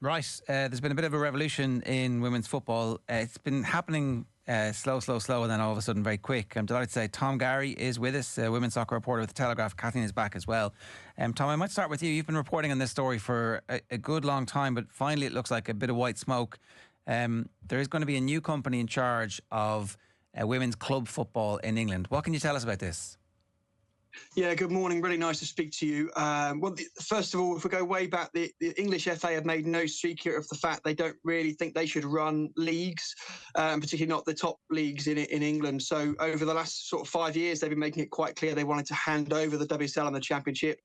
Right, there's been a bit of a revolution in women's football. It's been happening slow, and then all of a sudden very quick. I'm delighted to say Tom Garry is with us, women's soccer reporter with the Telegraph. Kathleen is back as well. Tom, I might start with you. You've been reporting on this story for a good long time, but finally it looks like a bit of white smoke. There is going to be a new company in charge of women's club football in England. What can you tell us about this? Yeah, good morning. Really nice to speak to you. First of all, if we go way back, the English FA have made no secret of the fact they don't really think they should run leagues, particularly not the top leagues in England. So over the last sort of 5 years, they've been making it quite clear they wanted to hand over the WSL and the Championship.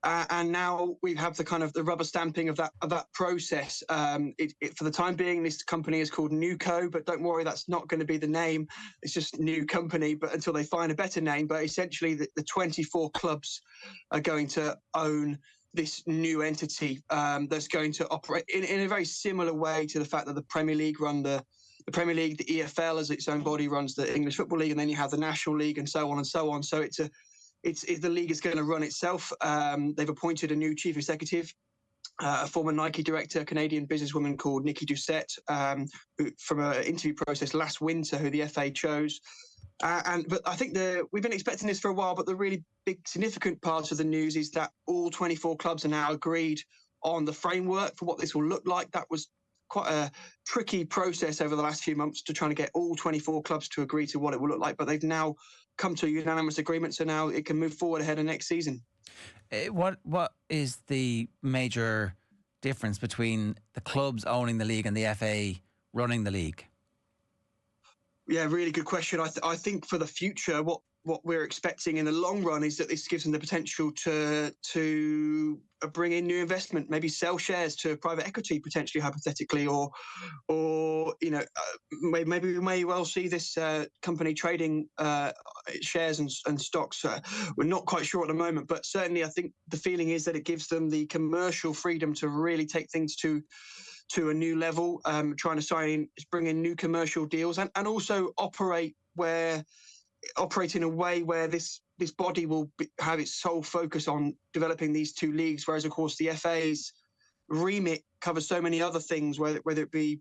And now we have the kind of the rubber stamping of that process. For the time being, this company is called Newco, but don't worry, that's not going to be the name. It's just New Company, but until they find a better name. But essentially, the 24 clubs are going to own this new entity that's going to operate in a very similar way to the fact that the Premier League run the Premier League, the EFL as its own body runs the English Football League, and then you have the National League and so on and so on. So it's the league is going to run itself. They've appointed a new chief executive, a former Nike director, a Canadian businesswoman called Nikki Doucette, from an interview process last winter, who the FA chose. But I think we've been expecting this for a while, but the really big significant part of the news is that all 24 clubs are now agreed on the framework for what this will look like. That was quite a tricky process over the last few months to try to get all 24 clubs to agree to what it will look like, but they've now come to a unanimous agreement, so now it can move forward ahead of next season. What is the major difference between the clubs owning the league and the FA running the league? Yeah, really good question. I think for the future, what we're expecting in the long run is that this gives them the potential to bring in new investment, maybe sell shares to private equity, potentially, hypothetically, or maybe we may well see this company trading shares and stocks. We're not quite sure at the moment, but certainly I think the feeling is that it gives them the commercial freedom to really take things to a new level, trying to bring in new commercial deals and also operate in a way where this body will have its sole focus on developing these two leagues, whereas, of course, the FA's remit covers so many other things, whether it be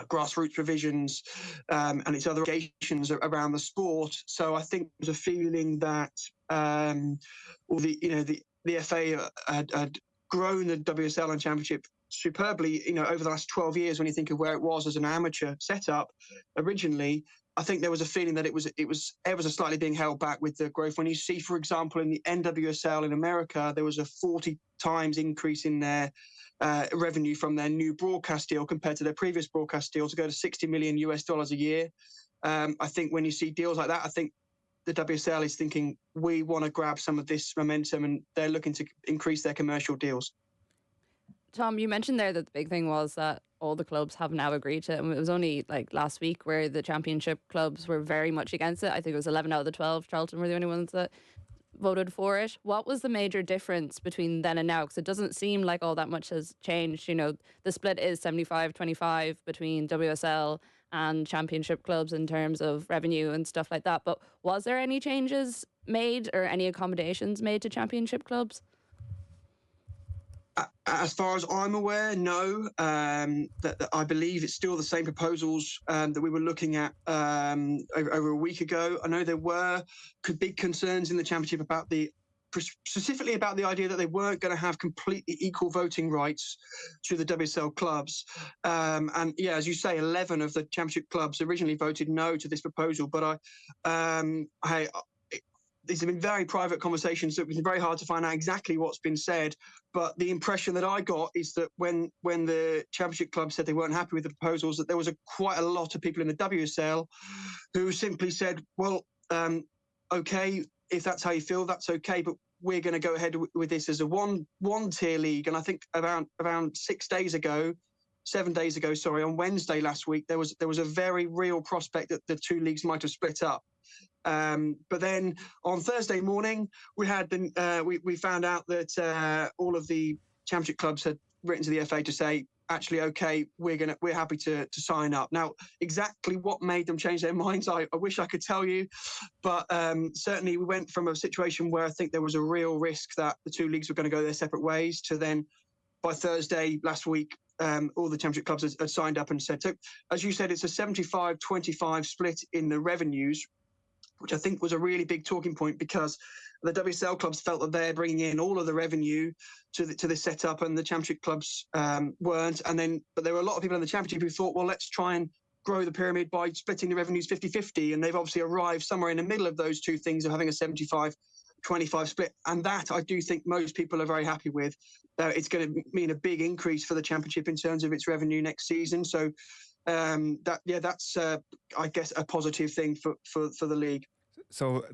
grassroots provisions and its other obligations around the sport. So I think there's a feeling that the FA had grown the WSL and Championship superbly, over the last 12 years. When you think of where it was as an amateur setup originally, I think there was a feeling that it was ever so slightly being held back with the growth. When you see, for example, in the NWSL in America, there was a 40 times increase in their revenue from their new broadcast deal compared to their previous broadcast deal, to go to $60 million a year. I think when you see deals like that, I think the WSL is thinking, we want to grab some of this momentum, and they're looking to increase their commercial deals. Tom, you mentioned there that the big thing was that all the clubs have now agreed to it. And it was only like last week where the Championship clubs were very much against it. I think it was 11 out of the 12. Charlton were the only ones that voted for it. What was the major difference between then and now? Because it doesn't seem like all that much has changed. The split is 75-25 between WSL and Championship clubs in terms of revenue and stuff like that. But was there any changes made or any accommodations made to Championship clubs? As far as I'm aware, no. That I believe it's still the same proposals that we were looking at over a week ago. I know there were big concerns in the Championship specifically about the idea that they weren't going to have completely equal voting rights to the WSL clubs. And yeah, as you say, 11 of the Championship clubs originally voted no to this proposal. But these have been very private conversations, so it's been very hard to find out exactly what's been said. But the impression that I got is that when the Championship club said they weren't happy with the proposals, that there was quite a lot of people in the WSL who simply said, well, okay, if that's how you feel, that's okay, but we're going to go ahead with this as a one-tier league. And I think around 7 days ago, on Wednesday last week, there was a very real prospect that the two leagues might have split up. But then on Thursday morning, we found out that all of the Championship clubs had written to the FA to say, actually, okay, we're happy to sign up. Now, exactly what made them change their minds, I wish I could tell you, but certainly we went from a situation where I think there was a real risk that the two leagues were going to go their separate ways, to then by Thursday last week, all the Championship clubs had signed up and said. So, as you said, it's a 75-25 split in the revenues, which I think was a really big talking point, because the WSL clubs felt that they're bringing in all of the revenue to this setup, and the Championship clubs weren't. But there were a lot of people in the Championship who thought, well, let's try and grow the pyramid by splitting the revenues 50-50, and they've obviously arrived somewhere in the middle of those two things of having a 75-25 split, and that I do think most people are very happy with. It's going to mean a big increase for the Championship in terms of its revenue next season. So that's I guess a positive thing for the league. So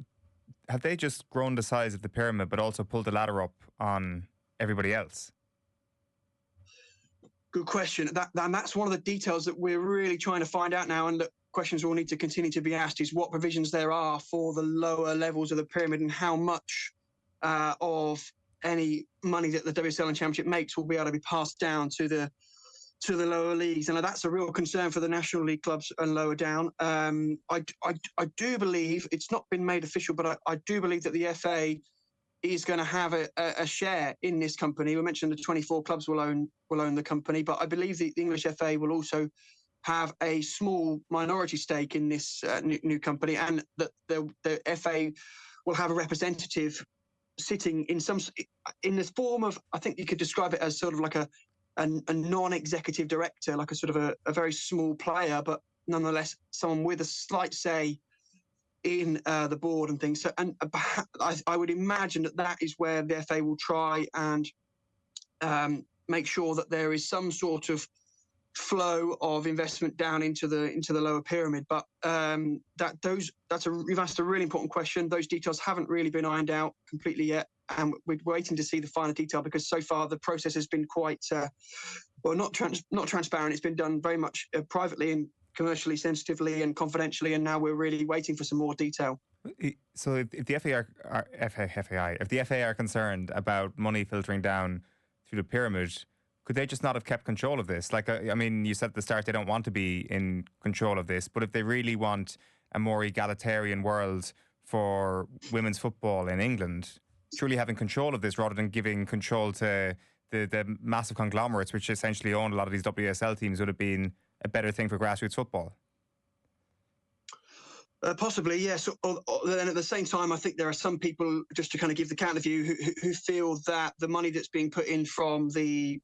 have they just grown the size of the pyramid but also pulled the ladder up on everybody else? Good question. That's one of the details that we're really trying to find out now, and that questions will need to continue to be asked, is what provisions there are for the lower levels of the pyramid, and how much of any money that the WSL and Championship makes will be able to be passed down to the lower leagues. And that's a real concern for the National League clubs and lower down. I do believe, it's not been made official, but I do believe that the FA is going to have a share in this company. We mentioned the 24 clubs will own the company, but I believe the English FA will also have a small minority stake in this new company, and that the FA will have a representative sitting in the form of, I think you could describe it as sort of like a non-executive director, like a sort of a very small player, but nonetheless someone with a slight say in the board and things. So, and I would imagine that is where the FA will try and make sure that there is some sort of flow of investment down into the lower pyramid. But you've asked a really important question. Those details haven't really been ironed out completely yet, and we're waiting to see the finer detail, because so far the process has been quite not transparent. It's been done very much privately and commercially sensitively and confidentially, and now we're really waiting for some more detail. So if the FA are concerned about money filtering down through the pyramid, could they just not have kept control of this? Like, I mean, you said at the start they don't want to be in control of this, but if they really want a more egalitarian world for women's football in England, surely having control of this rather than giving control to the massive conglomerates which essentially own a lot of these WSL teams would have been a better thing for grassroots football. Possibly, yes. Then at the same time, I think there are some people, just to kind of give the counter view, who feel that the money that's being put in from the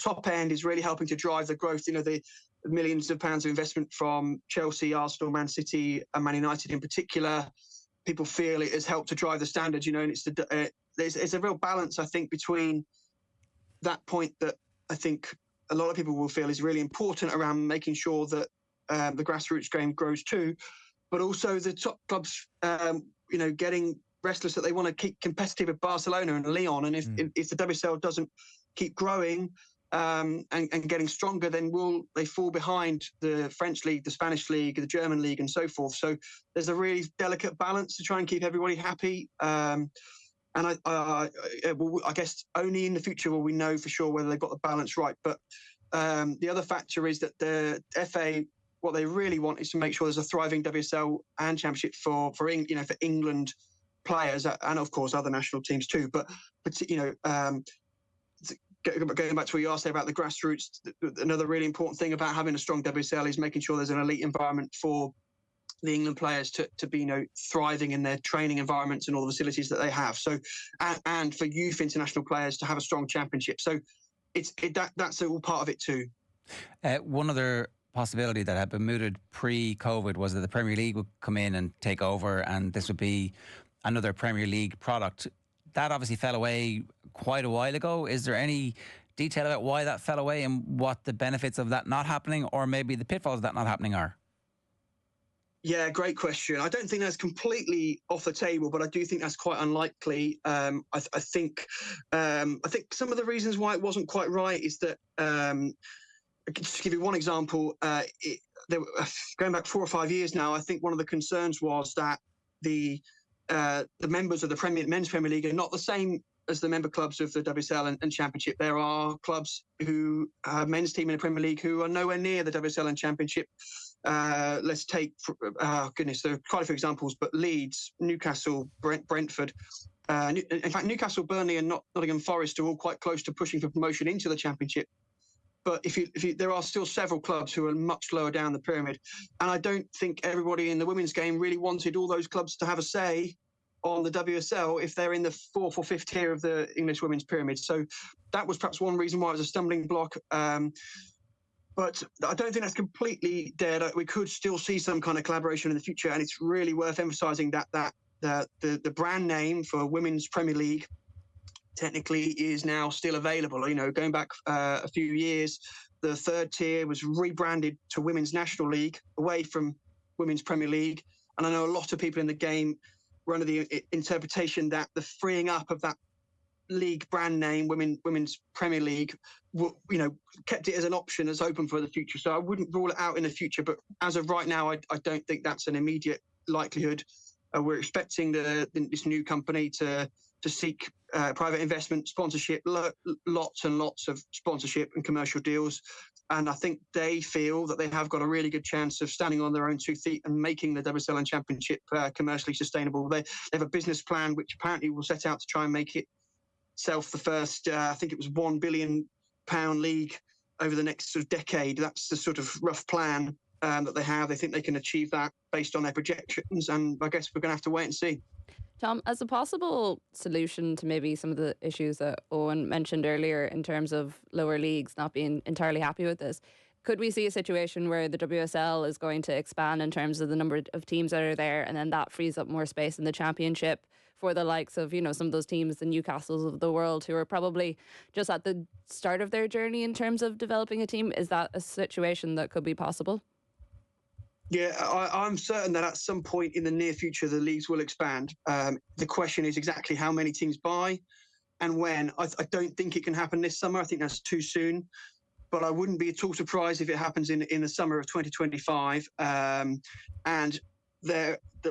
top end is really helping to drive the growth. You know, the millions of pounds of investment from Chelsea, Arsenal, Man City, and Man United in particular. People feel it has helped to drive the standards. You know, and there's a real balance, I think, between that point that I think a lot of people will feel is really important around making sure that the grassroots game grows too, but also the top clubs, getting restless that they want to keep competitive with Barcelona and Lyon. And if the WSL doesn't keep growing and getting stronger, then they fall behind the French league, the Spanish league, the German league, and so forth. So there's a really delicate balance to try and keep everybody happy. And I guess only in the future will we know for sure whether they've got the balance right. But the other factor is that the FA, what they really want is to make sure there's a thriving WSL and Championship for England players, and of course other national teams too. But going back to what you asked about the grassroots, another really important thing about having a strong WSL is making sure there's an elite environment for the England players to be thriving in their training environments and all the facilities that they have. So and for youth international players to have a strong Championship. So that's all part of it too. One other possibility that had been mooted pre-COVID was that the Premier League would come in and take over, and this would be another Premier League product. That obviously fell away quite a while ago. Is there any detail about why that fell away and what the benefits of that not happening, or maybe the pitfalls of that not happening are? Yeah, great question. I don't think that's completely off the table, but I do think that's quite unlikely. I think some of the reasons why it wasn't quite right is that, just to give you one example, going back 4 or 5 years now, I think one of the concerns was that the members of the Men's Premier League are not the same as the member clubs of the WSL and Championship. There are clubs who have men's team in the Premier League who are nowhere near the WSL and Championship. Let's take, there are quite a few examples, but Leeds, Newcastle, Brentford. In fact, Newcastle, Burnley and Nottingham Forest are all quite close to pushing for promotion into the Championship. But there are still several clubs who are much lower down the pyramid. And I don't think everybody in the women's game really wanted all those clubs to have a say on the WSL if they're in the fourth or fifth tier of the English women's pyramid. So that was perhaps one reason why it was a stumbling block. But I don't think that's completely dead. We could still see some kind of collaboration in the future. And it's really worth emphasising that the brand name for Women's Premier League technically is now still available. Going back a few years, the third tier was rebranded to Women's National League, away from Women's Premier League. And I know a lot of people in the game were under the interpretation that the freeing up of that league brand name, Women's Premier League, kept it as an option, as open for the future. So I wouldn't rule it out in the future. But as of right now, I don't think that's an immediate likelihood. We're expecting this new company to seek private investment, sponsorship, lots and lots of sponsorship and commercial deals. And I think they feel that they have got a really good chance of standing on their own 2 feet and making the WSL Championship commercially sustainable. They have a business plan which apparently will set out to try and make itself the first, I think it was £1 billion league over the next sort of decade. That's the sort of rough plan that they have. They think they can achieve that based on their projections. And I guess we're going to have to wait and see. Tom, as a possible solution to maybe some of the issues that Owen mentioned earlier in terms of lower leagues not being entirely happy with this, could we see a situation where the WSL is going to expand in terms of the number of teams that are there, and then that frees up more space in the championship for the likes of, some of those teams, the Newcastles of the world, who are probably just at the start of their journey in terms of developing a team? Is that a situation that could be possible? Yeah, I'm certain that at some point in the near future, the leagues will expand. The question is exactly how many teams buy and when. I don't think it can happen this summer. I think that's too soon. But I wouldn't be at all surprised if it happens in the summer of 2025. And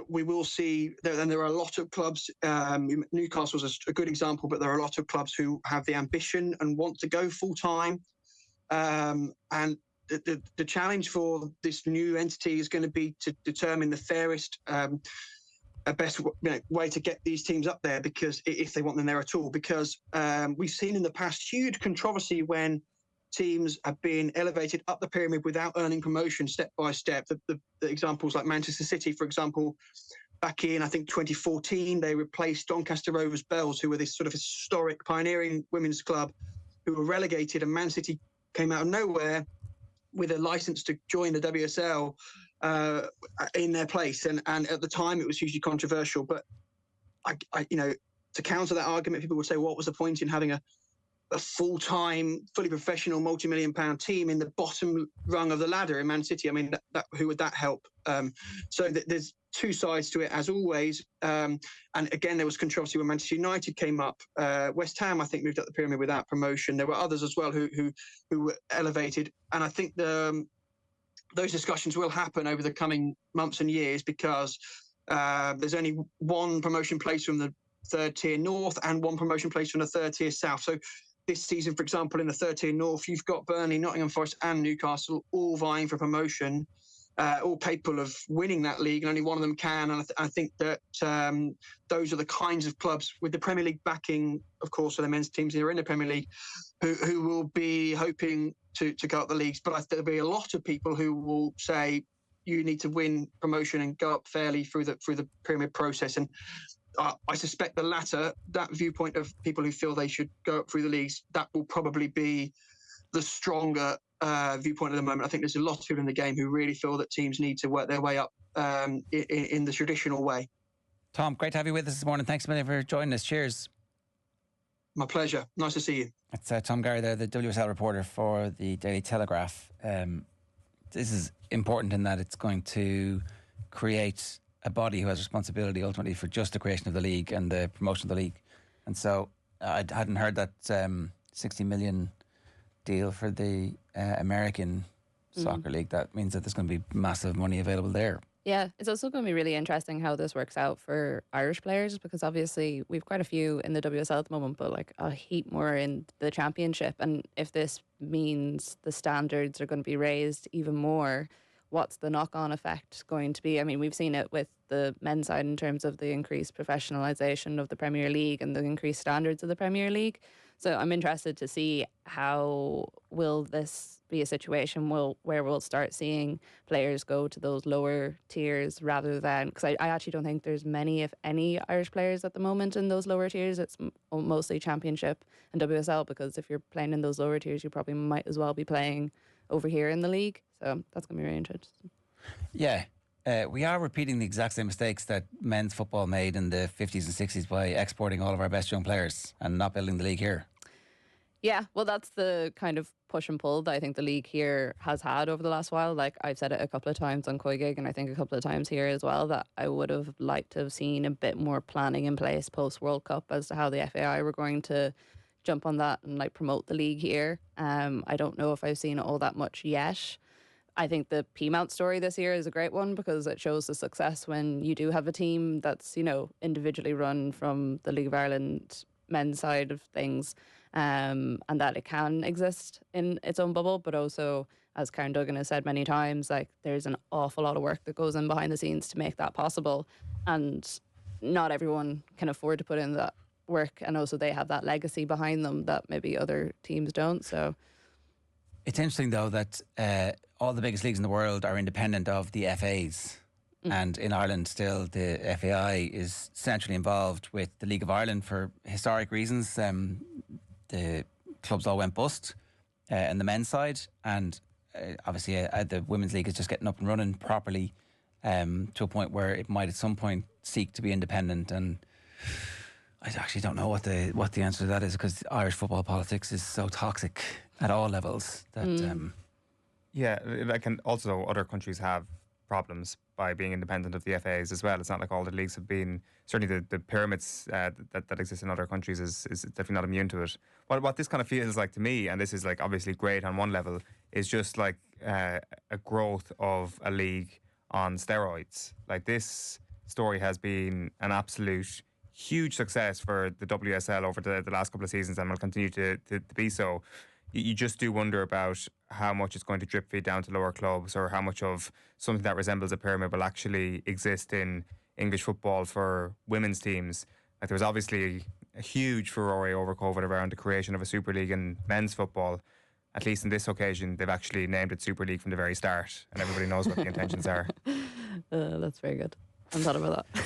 we will see, and there are a lot of clubs, Newcastle's a good example, but there are a lot of clubs who have the ambition and want to go full-time. And the challenge for this new entity is going to be to determine the fairest, best way to get these teams up there, because if they want them there at all, because we've seen in the past huge controversy when teams have been elevated up the pyramid without earning promotion step by step. The examples like Manchester City, for example, back in, I think, 2014, they replaced Doncaster Rovers Bells, who were this sort of historic pioneering women's club who were relegated, and Man City came out of nowhere with a license to join the WSL in their place. And at the time, it was hugely controversial. But, to counter that argument, people would say, what was the point in having a full-time, fully professional, multi-million-pound team in the bottom rung of the ladder in Man City? I mean, who would that help? So there's two sides to it, as always. And again, there was controversy when Manchester United came up. West Ham, I think, moved up the pyramid without promotion. There were others as well who were elevated. And I think those discussions will happen over the coming months and years, because there's only one promotion place from the third tier north and one promotion place from the third tier south. So this season, for example, in the third tier north, you've got Burnley, Nottingham Forest and Newcastle all vying for promotion, all capable of winning that league, and only one of them can. And I think that those are the kinds of clubs, with the Premier League backing, of course, for the men's teams who are in the Premier League, who will be hoping to go up the leagues. But there'll be a lot of people who will say you need to win promotion and go up fairly through the pyramid process. And I suspect the latter, that viewpoint of people who feel they should go up through the leagues, that will probably be the stronger viewpoint at the moment. I think there's a lot of people in the game who really feel that teams need to work their way up in the traditional way. Tom, great to have you with us this morning. Thanks a million for joining us. Cheers. My pleasure. Nice to see you. It's Tom Garry there, the WSL reporter for the Daily Telegraph. This is important in that it's going to create a body who has responsibility ultimately for just the creation of the league and the promotion of the league. And so I hadn't heard that 60 million deal for the American soccer league. That means that there's going to be massive money available there. Yeah, it's also going to be really interesting how this works out for Irish players, because obviously we've quite a few in the WSL at the moment, but like a heap more in the championship. And if this means the standards are going to be raised even more, what's the knock-on effect going to be? I mean, we've seen it with the men's side in terms of the increased professionalisation of the Premier League and the increased standards of the Premier League. So I'm interested to see how will this be a situation where we'll start seeing players go to those lower tiers rather than, because I actually don't think there's many, if any, Irish players at the moment in those lower tiers. It's mostly Championship and WSL, because if you're playing in those lower tiers, you probably might as well be playing over here in the league. So that's going to be really interesting. Yeah. We are repeating the exact same mistakes that men's football made in the 50s and 60s by exporting all of our best young players and not building the league here. Yeah, well, that's the kind of push and pull that I think the league here has had over the last while. Like, I've said it a couple of times on Koigig, and I think a couple of times here as well, that I would have liked to have seen a bit more planning in place post World Cup as to how the FAI were going to jump on that and like promote the league here. I don't know if I've seen all that much yet. I think the Peamount story this year is a great one because it shows the success when you do have a team that's, you know, individually run from the League of Ireland men's side of things, and that it can exist in its own bubble, but also, as Karen Duggan has said many times, like there's an awful lot of work that goes in behind the scenes to make that possible, and not everyone can afford to put in that work, and also they have that legacy behind them that maybe other teams don't. So it's interesting though that all the biggest leagues in the world are independent of the FAs. And in Ireland still the FAI is centrally involved with the League of Ireland for historic reasons. The clubs all went bust in the men's side, and obviously the women's league is just getting up and running properly to a point where it might at some point seek to be independent. And I actually don't know what the answer to that is, because Irish football politics is so toxic at all levels that Yeah, like, and also other countries have problems by being independent of the FAs as well. It's not like all the leagues have been, certainly the pyramids that exist in other countries is definitely not immune to it. What this kind of feels like to me, and this is like obviously great on one level, is just like a growth of a league on steroids. Like, this story has been an absolute huge success for the WSL over the last couple of seasons, and will continue to be so. You just do wonder about how much it's going to drip feed down to lower clubs, or how much of something that resembles a pyramid will actually exist in English football for women's teams. Like, there was obviously a huge furore over COVID around the creation of a Super League in men's football. At least in this occasion, they've actually named it Super League from the very start, and everybody knows what the intentions are. that's very good. I hadn't thought about that.